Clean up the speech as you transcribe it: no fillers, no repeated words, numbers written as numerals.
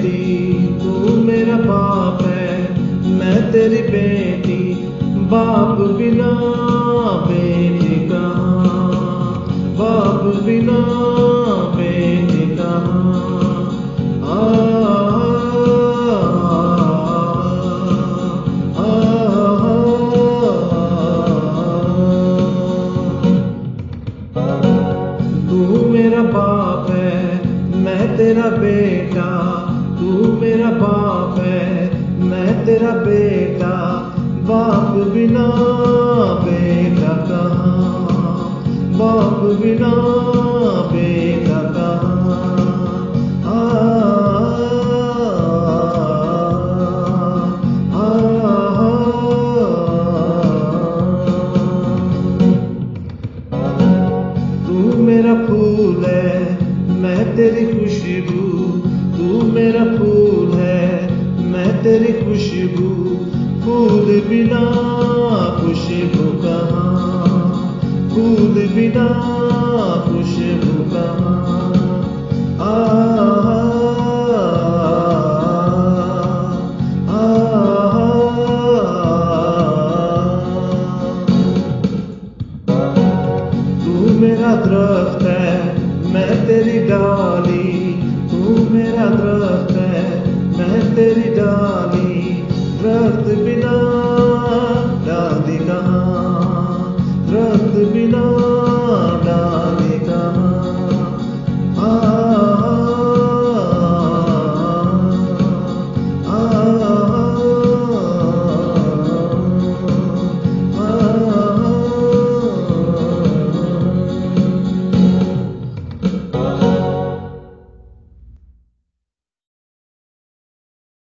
बेटी, तू मेरा बाप है, मैं तेरी बेटी। बाप बिना बेटी कहाँ, बाप बिना बेटी कहाँ। आ, आ, तू मेरा बाप है, मैं तेरा बेटा। तू मेरा बाप है, मैं तेरा बेटा। बाप बिना बेटा कहाँ, बाप बिना बेटा कहाँ। आ, आ, तू मेरा फूल है, मैं तेरी खुशबू। तू मेरा फूल है, मैं तेरी खुशबू। फूल बिना खुशबू कहाँ, फूल बिना